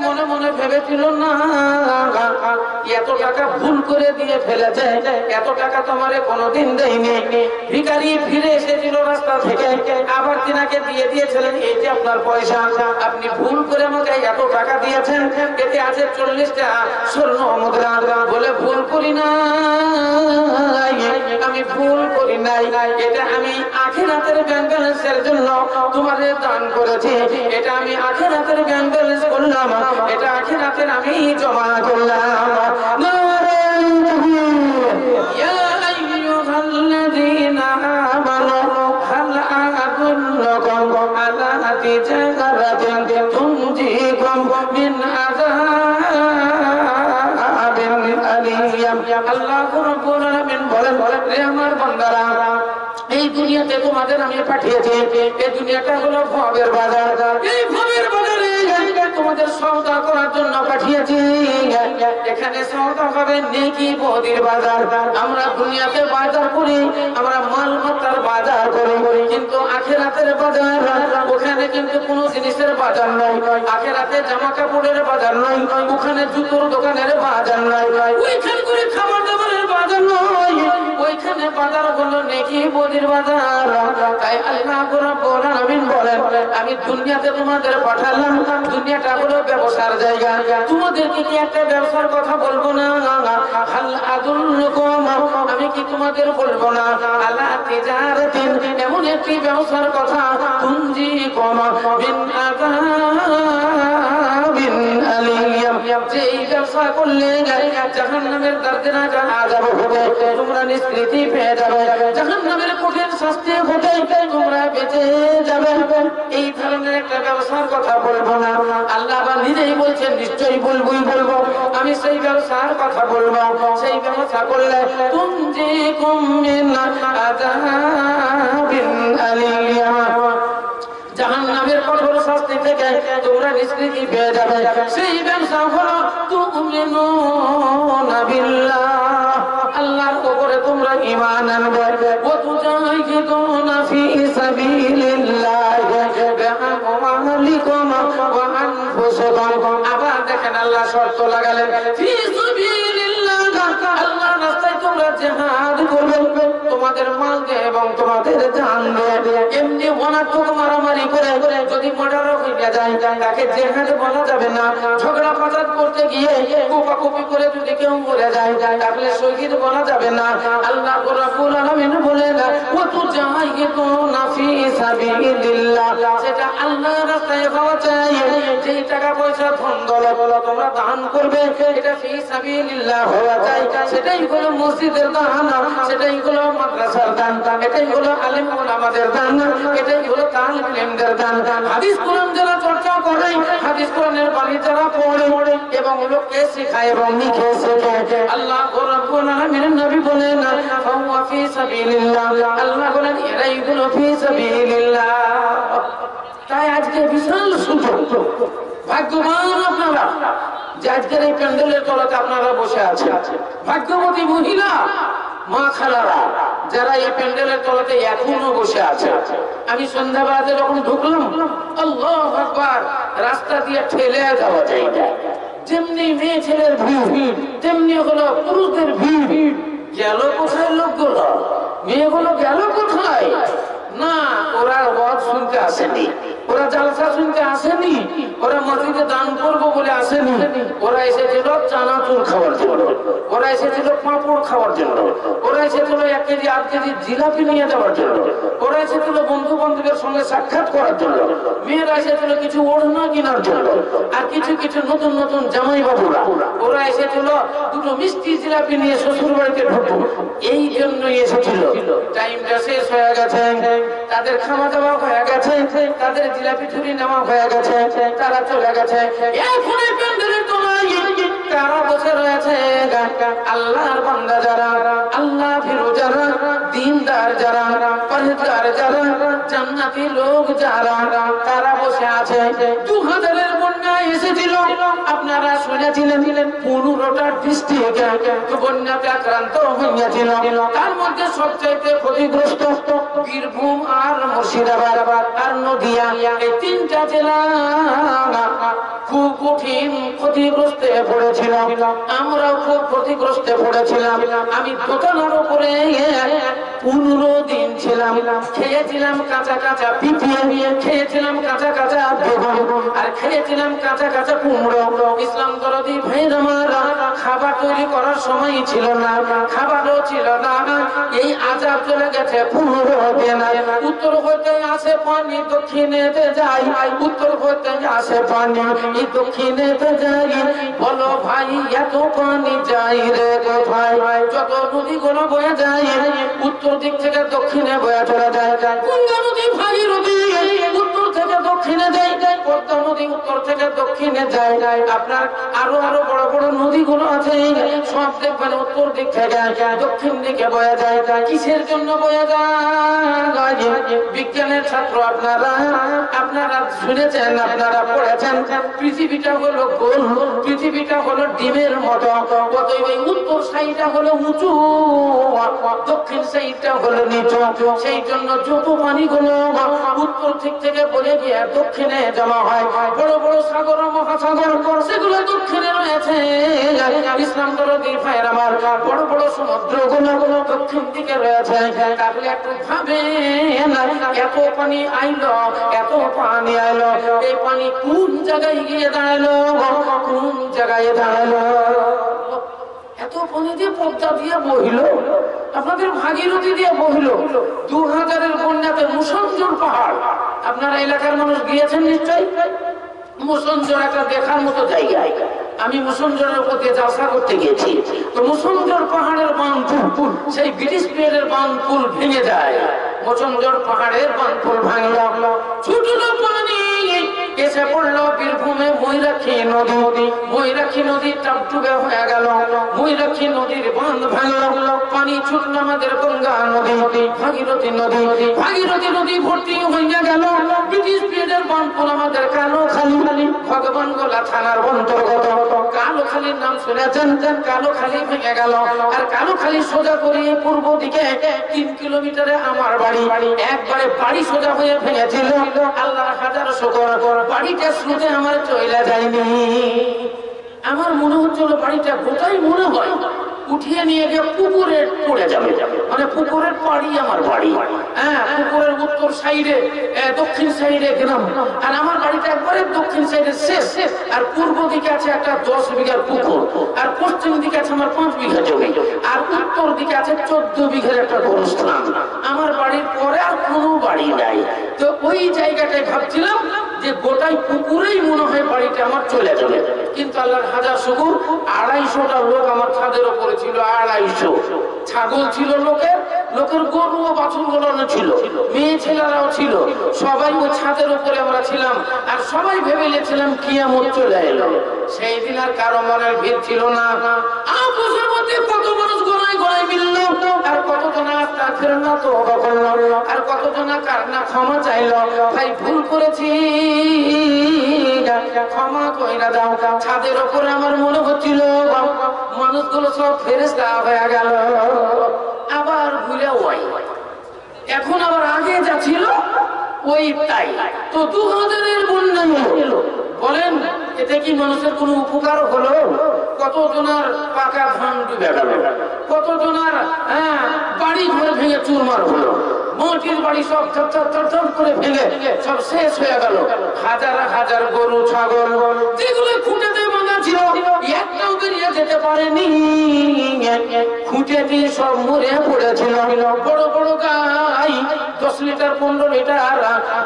মনে মনে ভেবেছিল না এত টাকা ভুল করে দিয়ে ফেলেছে, এত টাকা তোমারে কোনোদিন দেয়নি। ভিখারি ফিরে এসেছিল রাস্তা থেকে, আবার তিনাকে দিয়ে দিয়েছিলেন, এই যে আপনার পয়সা, আপনি ভুল করে আমাকে এত টাকা দিয়েছেন, এতে আছে 40টা স্বর্ণ মুদ্রা। বলে ভুল করি না, আমি ভুল করি নাই, এটা আমি আখিরাতের ব্যাংক ব্যালেন্সের জন্য তোমাদের দান করেছি, এটা আমি আখিরাতের ব্যাংক ব্যালেন্স করলাম, এটা আখিরাতের আমি জমা করলাম। ইয়া আইয়ুহাল্লাযীনা আমানু হাল আদুল্লুকুম আলা তিজারাতিন তুনজিকুম মিন আযাবিন আলীম। আল্লাহু রাব্বুল আলামিন বলেন, হে আমার বান্দারা, এই দুনিয়াতে তোমাদের আমি পাঠিয়েছি, এই দুনিয়াটা হলো ভবের বাজার, এই ভবের বাজারে তোমাদের সওদা করার জন্য পাঠিয়েছি। এখানে সওদা হবে নেকি বদির বাজার। আমরা দুনিয়াতে বাজার করি, আমরা মালমাতার বাজার করি, কিন্তু আখিরাতের বাজার, ওখানে কিন্তু কোনো জিনিসের বাজার নয়। আখিরাতে জামা কাপড়ের বাজার নয়, ওখানে জুতোর দোকানের বাজার নয়, ওইখানে করে খাবার দাবারের বাজার নয়, ওইখানে বাজার হলো নেকি বদির বাজার। তাই আল্লাহ রাব্বুল আলামিন বলেন, আমি দুনিয়াতে তোমাদের পাঠালাম, দুনিয়াটা হলো ব্যবসার জায়গা, তোমাদেরকে কি একটা ব্যবসার কথা বলবো না? হাল আদুল্লুকুম, আমি কি তোমাদের বলবো না আলা তিজারাতিন, এমন একটি ব্যবসার কথা, তুনজিকুম মিন আযাবিন আলীম, যে এই ব্যবসা করলে জাহান্নামের দর্দনাক আযাব হবে, তোমরা নিষ্কৃতি পেয়ে যাবে, জাহান্নামের কঠিন শাস্তি হবে, তোমরা বেঁচে যাবে। এই ধরনের একটা ব্যবসার কথা বলবো না? আল্লাহ আবার নিজেই বলছেন, নিশ্চয়ই বলবো, আমি সেই ব্যবসার কথা বলবো, সেই ব্যবসা করলে তুনজিকুম মিন আযাবিন আলীম, জাহান্নামের কঠোর শাস্তি থেকে তোমরা নিষ্কৃতি পেয়ে যাবে। সেই ব্যবসা হলো তুমিনুনা বিল্লাহ, আল্লাহর উপরে তোমরা ঈমান আনবে, ওয়া তুজাহিদুনা ফি সাবিলিল্লাহ বিআমওয়ালিকুম ওয়া আনফুসিকুম। আবার দেখেন আল্লাহ শর্ত লাগালেন, ফি সাবিলিল্লাহ, আল্লাহর রাস্তায় তোমরা জিহাদ করবে, তোমাদের মাল দিয়ে এবং তোমাদের জান দিয়ে। এমনি অনার্থক মারামারি করে যদি মার্ডারও হয়ে যায়, তাকে জিহাদ বলা যাবে না। ঝগড়া ফাসাদ করতে গিয়ে কোপাকুপি করে যদি কেউ মরে যায়, তাহলে শহীদ বলা যাবে না। আল্লাহ রাব্বুল আলামিন বলেন, ওয়া তুজাহিদুনা ফি সাবিলিল্লাহ, সেটা আল্লাহর রাস্তায় পাওয়া যায়, যে টাকা পয়সা ধন দৌলত তোমরা দান করবে, এটা ফি সাবিলিল্লাহ হওয়া যায়, সেটাই হলো মসজিদের দান, সেটাই হলো মাদ্রাসার দান, এটাই হলো আলেম ওলামাদের দান, এটাই হলো তালিব ইলমদের দান। হাদিস কোরআন যারা চর্চা করে, হাদিস কোরআনের বাণী যারা পড়ে এবং লোককে শেখায় এবং লিখে শেখায়, আল্লাহ রাব্বুল আলামিনের নবী বলেন, ফাহুয়া ফি সাবিলিল্লাহ, আল্লাহ বলেন এরাই হলো ফি সাবিলিল্লাহ। তাই আজকে বিশাল সুযোগ, ভাগ্যবান আপনারা যে আজকের এই প্যান্ডেলের তলাতে আপনারা বসে আছেন, ভাগ্যবতী মহিলা মা খালারা যারা এই প্যান্ডেলের তলাতে এখনো বসে আছে। আমি সন্ধ্যাবেলাতে যখন ঢুকলাম, আল্লাহু আকবার, রাস্তা দিয়ে ঠেলে যাওয়া যায় না, যেমনি মেয়ে ছেলের ভিড়, তেমনি হলো পুরুষদের ভিড়। গেল কোথায় লোকগুলো? মেয়েগুলো গেল কোথায়? না, ওরা ওয়াজ শুনতে আসেনি, ওরা জালসা শুনতে আসেনি, ওরা মসজিদে দান করবো বলে আসেনি, ওরা এসেছিল চানাচুর খাওয়ার জন্য, ওরা এসেছিল পাঁপড় খাওয়ার জন্য, ওরা এসেছিল 1 কেজি 8 কেজি জিলাপি নিয়ে যাওয়ার জন্য, ওরা এসেছিল বন্ধু বান্ধবের সঙ্গে সাক্ষাৎ করার জন্য, মেয়েরা এসেছিল কিছু ওড়না কেনার জন্য, আর কিছু কিছু নতুন নতুন জামাই বাবুরা ওরা এসেছিল দুটো মিষ্টি জিলাপি নিয়ে শ্বশুর বাড়িতে ঢুকবো, এই জন্যই এসেছিল। টাইমটা শেষ হয়ে গেছে, তাদের খাওয়া দাওয়া হয়ে গেছে, তাদের জিলাপি ছুরি নেওয়া হয়ে গেছে, তারা চলে গেছে। এখন এই প্যান্ডেলের তলায় কারা বসে রয়েছে? আল্লাহর বান্দা যারা, আল্লাহ ভীরু যারা, দ্বীনদার যারা, পরহেজগার যারা, জান্নাতি লোক যারা, তারা বসে বসে আছে। 2000-এর বন্যা এসেছিল, আপনারা শুনেছিলেন 15টা ডিস্ট্রিক্ট বন্যাতে আক্রান্ত হয়েছিল। তার মধ্যে সবচাইতে ক্ষতিগ্রস্ত বীরভূম আর মুর্শিদাবাদ আর নদিয়া, এই 3টা জেলা খুব কঠিন ক্ষতিগ্রস্ত পড়েছিল। আমরাও খুব ক্ষতিগ্রস্ত পড়েছিলাম। আমি দোকানের উপরে 15 দিন ছিলাম। খেয়েছিলাম কাঁচা কাঁচা পিপিয়ে, খেয়েছিলাম কাঁচা কাঁচা বেগুন, আর খেয়েছিলাম কাঁচা কাঁচা কুমড়ো। ইসলাম দরদি ভাইয়ের আমার, খাবার তৈরি করার সময় ছিল না, খাবারও ছিল না। এই আজাব চলে গেছে 15 দিন। উত্তর হইতে আসে পানি, দক্ষিণেতে যাই, উত্তর হইতে আসে পানি, এই দক্ষিণেতে যাই। বলো ভাই এত পানি যাই রে কোথায়? যত নদীগুলো বয়ে যায় উত্তর দিক থেকে দক্ষিণে বয়ে চলে যায়। গঙ্গা নদী, ভাগীরথী উত্তর থেকে দক্ষিণে যায়, পদ্মা নদী উত্তর থেকে দক্ষিণে যায়। আপনার আরো আরো বড় বড় নদীগুলো আছে, সব দেখবেন উত্তর দিক থেকে দক্ষিণ দিকে বয়ে যায়। কিসের জন্য বয়ে যায়? বিজ্ঞানের ছাত্র আপনারা, আপনারা শুনেছেন, আপনারা পড়েছেন, পৃথিবীটা হলো গোল, পৃথিবীটা হলো ডিমের মতো। অতএব উত্তর সাইডটা হলো উঁচু, দক্ষিণ সাইডটা হলো নিচু। সেই জন্য যত পানিগুলো উত্তর দিক থেকে বলে গিয়ে দক্ষিণে জমা হয়, বড় বড় সাগর মহাসাগর সেগুলো দক্ষিণে রয়েছে। ইসলাম দরদি ভাইয়ের আমার, বড় বড় সমুদ্রগুলো দক্ষিণ দিকে রয়েছে। তাহলে একটু ভাবেন, এত পানি আইলো, এত পানি আইলো, এই পানি কোন জায়গায় গিয়ে দাঁড়ালো, কোন জায়গায় দাঁড়ালো? এত পানি দিয়ে পদ্মা দিয়ে বহিল, আপনাদের ভাগীরথী দিয়ে বহিল। 2000-এর বন্যাতে মুসঞ্জর পাহাড়, আপনারা এলাকার মানুষ গিয়েছেন নিশ্চয়ই। মুসঞ্জর একটা দেখার মতো জায়গায়। আমি মুসঞ্জরের উপর দিয়ে যাত্রা করতে গিয়েছি। তো মুসঞ্জর পাহাড়ের বাঁধপুল, সেই ব্রিটিশ পিরিয়ডের বাঁধপুল ভেঙে যায়। মুসঞ্জর পাহাড়ের বাঁধপুল ভাঙলো, ছুটলো পানি এসে পড়লো বীরভূমে ময়ূরাক্ষী নদী। ময়ূরাক্ষী নদী টাপটুবে হয়ে গেল, ময়ূরাক্ষী নদীর বাঁধ ভাঙলো, পানি ছুটলো আমাদের গঙ্গা নদী, ভাগীরথী নদী। ভাগীরথী নদী ভর্তি হয়ে গেল। ব্রিটিশ পিরিয়ডের বাঁধপুল আমাদের কালোখালী, ভগবানগোলা থানার অন্তর্গত। কালোখালীর নাম শুনেছেন? কালোখালী ভেঙে গেল। আর কালোখালী সোজা করে পূর্ব দিকে 3 কিলোমিটারে আমার বাড়ি। একবারে বাড়ি সোজা হয়ে ভেঙেছিল। আল্লাহর হাজার শুকর, বাড়িটা স্রোতে আমার চলে যায়নি। আমার মনে হচ্ছিল বাড়িটা কোথায়, মনে হয় উঠিয়ে নিয়ে গিয়ে পুকুরে পড়ে যাবে, মানে পুকুরের পাড়ি আমার বাড়ি। হ্যাঁ, পুকুরের উত্তর সাইডে, দক্ষিণ সাইডে গ্রাম, আর আমার বাড়িটা একবারে দক্ষিণ সাইডে শেষ। আর পূর্ব দিকে আছে একটা 10 বিঘার পুকুর, আর পশ্চিম দিকে আছে আমার 5 বিঘা জমি, আর উত্তর দিকে আছে 14 বিঘার একটা গোরস্থান। আমার বাড়ির পরে আর কোনো বাড়ি নাই। তো ওই জায়গাটায় ভাবছিলাম যে গোটাই পুকুরেই মনে হয় বাড়িটা আমার চলে যাবে। কিন্তু আল্লাহর হাজার শুকর, 250টা লোক আমার ছাদের উপরে ছিল। 250 ছাগল ছিল লোকের, লোকের গরু ও বাছুর গুলো ছিল, মেয়ে ছেলেরাও ছিল। সবাই ওই ছাদের উপরে আমরা ছিলাম, আর সবাই ভেবেছিলাম কিয়ামত চলে এলো। সেই দিন আর কারো মনের ভিড় ছিল না। আপোষের মধ্যে কত মানুষ গড়াই গড়াই মিলল, আর কতজন আস্তাগফিরুল্লাহ তওবা করলো, আর কতজন কান্না ক্ষমা চাইলো, ভাই ভুল করেছি ক্ষমা কইরা দাও। ছাদের উপরে আমার মনে হচ্ছিল মানুষগুলো সব ফেরেশতা হয়ে গেল, আবার ঘুরে ওই এখন আবার আগে যা ছিল ওই তাই। তো 2000-এর বন্যা এলো, বলেন এতে কি মানুষের কোনো উপকার হলো? কতজনের পাকা ধান ডুবে গেল, কতজনের বাড়ি ঘর ভেঙে চুরমার হলো, মাটির বাড়ি সব চট করে ভেঙে সব শেষ হয়ে গেল। হাজার হাজার গরু ছাগল যেগুলো খুঁটেতে ভাঙা ছিল একটাও বেরিয়ে যেতে পারেনি, খুঁটে দিয়ে সব মরে পড়েছিল। বড় বড় গাই 10 লিটার 15 লিটার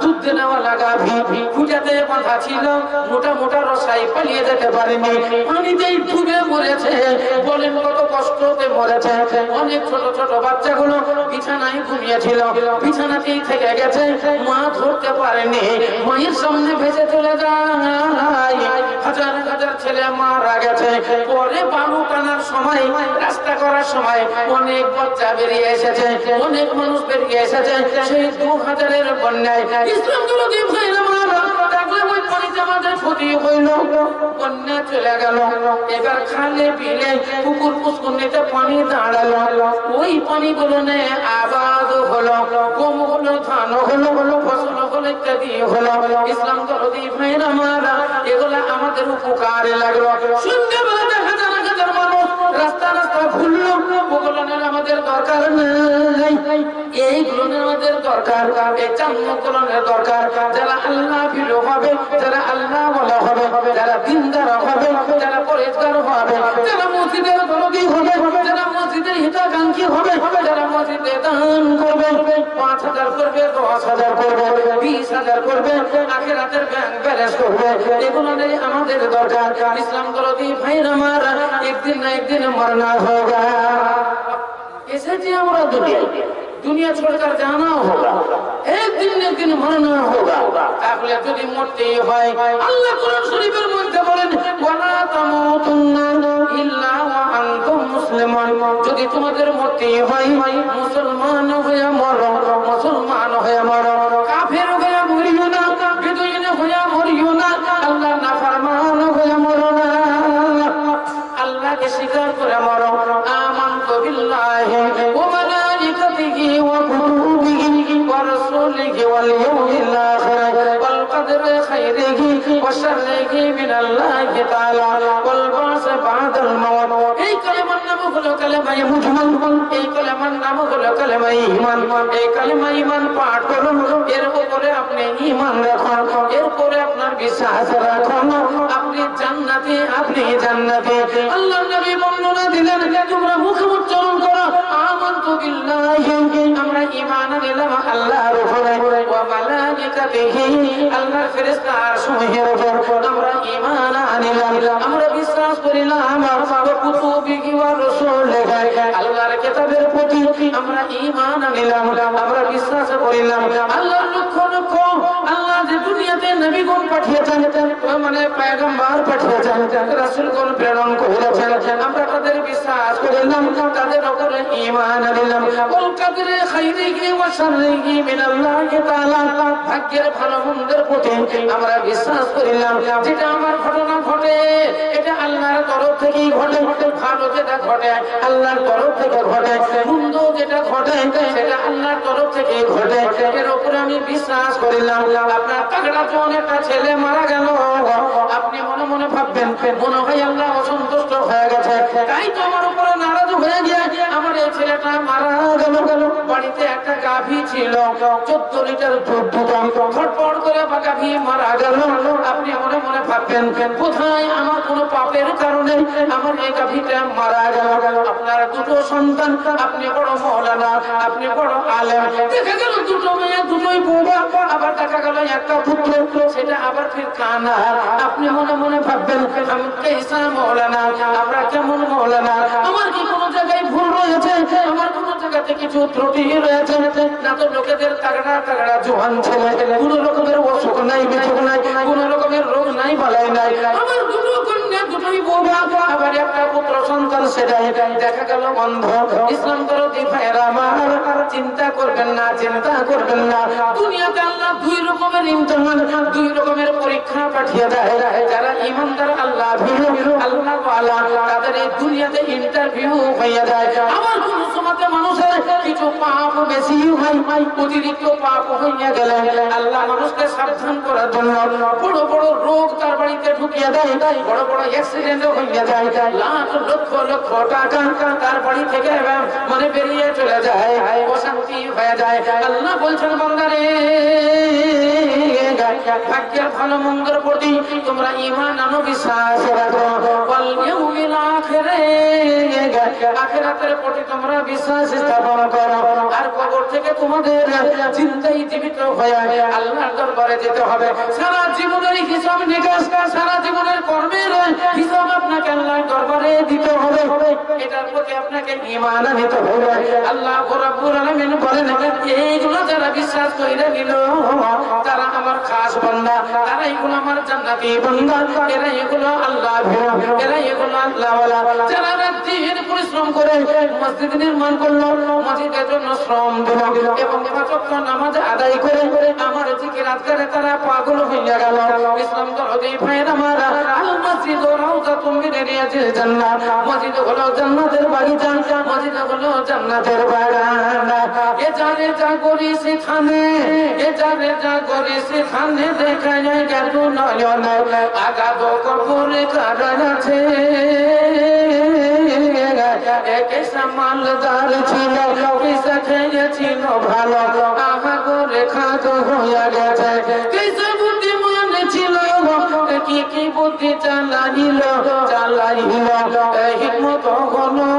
দুধ নেওয়া লাগা খুঁটাতে বাঁধা ছিল, মোটা মোটা রসাই পালিয়ে যেতে পারেনি, পানিতেই ডুবে মরেছে। বলেন কত কষ্টতে মরেছে। অনেক ছোট ছোট বাচ্চাগুলো বিছানায় ঘুমিয়েছিল, বিছানাতেই থেকে গেছে, মা ধরতে পারেনি, মায়ের সামনে ভেসে চলে যায়। হাজার হাজার ছেলে মারা গেছে। পরে বালু টানার সময়, রাস্তা করার সময় অনেক বাচ্চা বেরিয়ে এসেছে, অনেক মানুষ বেরিয়ে এসেছে। সেই 2000-এর বন্যায় ইসলাম দরদি ভাইরা মারা ক্ষতি হইল, বন্যা চলে গেল, এবার খালে বিলে পুকুর পুষ্করণীতে পানি দাঁড়ালো, ওই পানিগুলো নিয়ে আবাদ হলো, গম হলো, ধান হলো, ফসল হলো, ইত্যাদি হলো। ইসলাম দরদি ভাইরা মারা, এগুলা আমাদের উপকারে লাগলো। সন্ধ্যাবেলা দেখা যায় হাজার মানুষ রাস্তা রাস্তা ঘুরলো, ওগুলো আমাদের দরকার নাই, এইগুলো আমাদের দরকার, এই চামগুলো দরকার। যারা আল্লাহ ভীরু হবে, যারা আল্লাহ ওয়ালা হবে, যারা দিনদার হবে, যারা পরেজগার হবে, যারা মসজিদের দরদি হবে, যারা মসজিদের হিতাকাঙ্ক্ষী হবে, যারা মসজিদে দান করবে, 5,000 করবে, 10,000 করবে, 20,000 করবে, আখিরাতের ব্যাংক ব্যালেন্স করবে, এগুলো আমাদের দরকার। ইসলাম দরদি ভাইরা মারা, একদিন না একদিন মরনা হোগা। এসেছি আমরা दुनिया छोड़कर जाना होगा, एक दिन मरना होगा। তাহলে যদি মরতেই হয়, আল্লাহ কোরআন শরীফের মধ্যে বলেন ওয়ালা তামুতুন্না ইল্লা ওয়া আনতুম মুসলিমুন, যদি তোমাদের মরতেই হয় মুসলমান হয়ে মরো, মুসলমান হয়ে মরো, কাফের হয়ে মরিও না, বেদুইন হয়ে মরিও না, আল্লাহর নাফরমান হয়ে মরো না, আল্লাহকে স্বীকার করে মরো। আমানতু বিল্লাহি ওয়া মালাইকাতিহি ওয়া কুতুবিহি ওয়া রাসূলিহি ওয়াল ইয়াউমিল আখির ওয়াল কদরি খাইরিহি ওয়া শাররিহি মিনাল্লাহি তাআলা ওয়াল বাস বাদাল মাউত। এই কালেমার নাম হলো কালেমায়ে মুজমাল, এই কালেমার নাম হলো কালেমায়ে ঈমান। এই কালেমায়ে ঈমান পাঠ করুন, এর উপরে আপনি ঈমান রাখুন, এরপরে আপনার বিশ্বাস রাখুন, আপনি জান্নাতে, আপনি জান্নাতে। আল্লাহর নবী বর্ণনা দিলেন, তোমরা মুখে উচ্চারণ করো আমানতু বিল্লাহি, আমরা ঈমান আনলাম আল্লাহর উপরে, ওয়া মালাইকাতিহি, আল্লাহর ফেরেশতার সমূহের উপর আমরা ঈমান আনলাম, আমরা বিশ্বাস করিলাম, ওয়া কুতুবিহি ওয়া রাসূলিহি, আল্লাহর কিতাবের প্রতি আমরা ঈমান আনলাম, আমরা বিশ্বাস করিলাম। আল্লাহর লক্ষ লক্ষ আল্লাহ যে দুনিয়াতে নবীগণ পাঠিয়েছেন, মানে পয়গম্বর পাঠিয়েছেন, রাসূলগণ প্রেরণ করেছেন, আমরা তাদের বিশ্বাস করিলাম, তাদের উপরে ঈমান আনলাম। ওয়াল কদরি খাইরিহি ওয়া শাররিহি মিনাল্লাহি তাআলা, ভাগ্যের ভালো মন্দের প্রতি আমরা বিশ্বাস করিলাম। যেটা আমার ঘটনা ঘটে এটা আল্লাহর তরফ থেকেই ঘটে, ভালো যেটা ঘটে আল্লাহর তরফ থেকে ঘটে, মন্দ যেটা ঘটে সেটা আল্লাহর তরফ থেকে ঘটে, এর উপরে আমি বিশ্বাস করিলাম। আপনার তাগড়া জন একটা ছেলে মারা গেল, আপনি মনে মনে ভাববেন মনে হয় আল্লাহ অসন্তুষ্ট হয়ে গেছে, তাই তো আমার উপরে নারাজ হয়ে গিয়ে আমার এই ছেলেটা মারা গেল। বাড়িতে একটা গাভী ছিল, 14 লিটার দুধ দিতাম, ফটফট করে গাভী মারা গেল। আপনি মনে মনে ভাববেন কোথায় আমার কোনো পাপের কারণে আমার এই গাভীটা মারা গেল। আপনার দুটো সন্তান, আপনি বড় মাওলানা, আপনি বড় আলেম, দেখা গেল দুটো মেয়ে, দুটোই বৌমা, আবার দেখা গেল একটা পুত্র, সেটা আবার ফির কানা। আপনি মনে মনে ভাববেন আমি কেসা মাওলানা, আমরা কেমন মাওলানা, আমার কি কোনো জায়গায় ভুল রয়েছে, আমার কোনো জায়গাতে কিছু ত্রুটি রয়েছে না? তো লোকেদের তাগড়া তাগড়া জোয়ান ছেলে, কোনো রকমের অসুখ নাই, বিসুখ নাই, কোনো রকমের রোগ নাই, বালাই নাই, আমার দুটো কন্যা, দুটোই বৌমা, আবার একটা পুত্র সন্তান, সেটাই দেখা গেল অন্ধ। ইসলাম দরদি ভাইরা আমার, চিন্তা করবেন না, চিন্তা করবেন না, দুনিয়াতে আল্লাহ দুই রকমের ইমতিহান, দুই রকমের পরীক্ষা পাঠিয়ে দেয়। যারা ঈমানদার আল্লাহ ভীরু, আল্লাহ ওয়ালা, তাদের এই দুনিয়াতে ইন্টারভিউ হয়ে যায়। আমার কোন সময়তে মানুষের কিছু পাপ বেশি হয়, অতিরিক্ত পাপ হইয়া গেলে আল্লাহ মানুষকে সাবধান করার জন্য বড় বড় রোগ তার বাড়িতে ঢুকিয়ে দেয়, বড় বড় অ্যাক্সিডেন্ট হইয়া যায়, লাখ লক্ষ লক্ষ টাকা তার বাড়ি থেকে মানে বেরিয়ে চলে যায়, অশান্তি হয়ে যায়। আল্লাহ বলছেন বান্দারে, ভাগ্যের ভালো মন্দের প্রতি তোমরা ঈমান আনো, বিশ্বাস রাখো, ওয়াল ইয়াউমিল আখিরে, আখিরাতের প্রতি তোমরা বিশ্বাস স্থাপন করো। আর কবর থেকে তোমাদের চিন্তাই জীবিত হয়ে আল্লাহর দরবারে যেতে হবে। সারা জীবনের হিসাব নিকাশ, সারা জীবনের কর্মের হিসাব আপনাকে আল্লাহর দরবারে দিতে হবে, এটার প্রতি আপনাকে ঈমান আনতে হবে। আল্লাহ রাব্বুল আলামিন বলেন, এইগুলো যারা বিশ্বাস কইরা নিল তারা আমার খাস বান্দা, তারাই হলো আমার জান্নাতি বান্দা, এরাই হলো আল্লাহ ভীরু, এরাই হলো আল্লাহওয়ালা। যারা রাত্রির পরিশ্রম করে মসজিদ নির্মাণ করলো, মসজিদের জন্য শ্রম দিল এবং 5 ওয়াক্ত নামাজ আদায় করে আমার জিকির আজকারে তারা পাগল হইয়া গেল। ইসলাম দরদি ভাইয়ের আমার, আল মসজিদ রাউযাতুম মিন রিয়াজিল জান্নাহ, মসজিদ হলো জান্নাতের বাগিচা, মসজিদ হলো জান্নাতের বাগান। এ যারে যা করি সেখানে, এ যারে যা করি সেখানে দেখা যায় গেল নয়নে, আগাদ কবরে কারা আছে। কেসা মালদার ছিল, কেসা খেয়েছিল ভালো, আহা করে খাদ হইয়া গেছে। কেসা বুদ্ধিমান ছিল, কি কি বুদ্ধি চালাইল, চালাইল হিকমত হলো,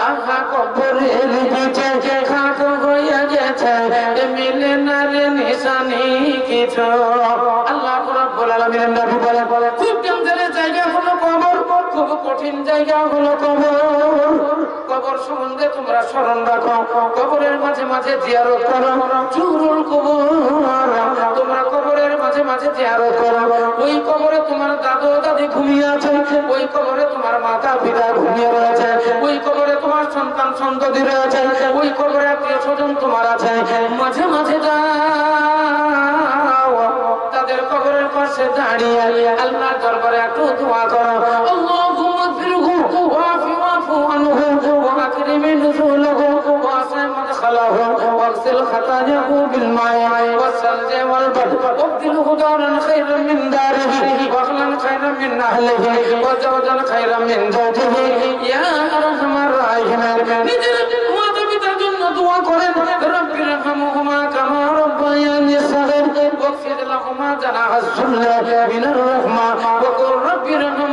আহা কবরের নিচে খাদ হইয়া গেছে, মিলে না রে নিশানি কিছু। আল্লাহ রাব্বুল আলামিন নবী বলে, খুব ডেঞ্জারের জায়গা হলো কবর, খুব কঠিন জায়গা হলো কবর। কবর সম্বন্ধে তোমরা স্মরণ রাখো, কবরের মাঝে মাঝে জিয়ারত করো, চুরুল কবর তোমরা কবরের মাঝে মাঝে জিয়ারত করো। ওই কবরে তোমার দাদু দাদি ঘুমিয়ে আছে, ওই কবরে তোমার মাতা পিতা ঘুমিয়ে রয়েছে, ওই কবরে তোমার সন্তান সন্ততি রয়েছে, ওই কবরে আত্মীয় স্বজন তোমার আছে। মাঝে মাঝে যাও, তাদের কবরের পাশে দাঁড়িয়ে আল্লাহর দরবারে একটু দোয়া করো। আল্লাহুম্মা ফিরহু ওয়াফু আনহু ওয়া আকরিম নুজুলহু ওয়া আসিম মাদখালাহু ওয়াগসিল খাতায়াহু বিল মা'i ওয়াস-সালজি ওয়াল বারদ ওয়াবদিলহু দারান খায়রান মিন দারিহি ওয়া আহলান খায়রান মিন আহলিহি ওয়া জাওজান খায়রান মিন জাওজিহি ইয়া আরহামার রাহিমিন। নিজের মাতা পিতার জন্য দোয়া করেন, রব্বিরহামহুমা কামা রাব্বায়ানি সাগীরা ওয়াগফির লাহুমা জানাহা যুল্লি মিনার রাহমা ওয়া কুর রব্বিরহাম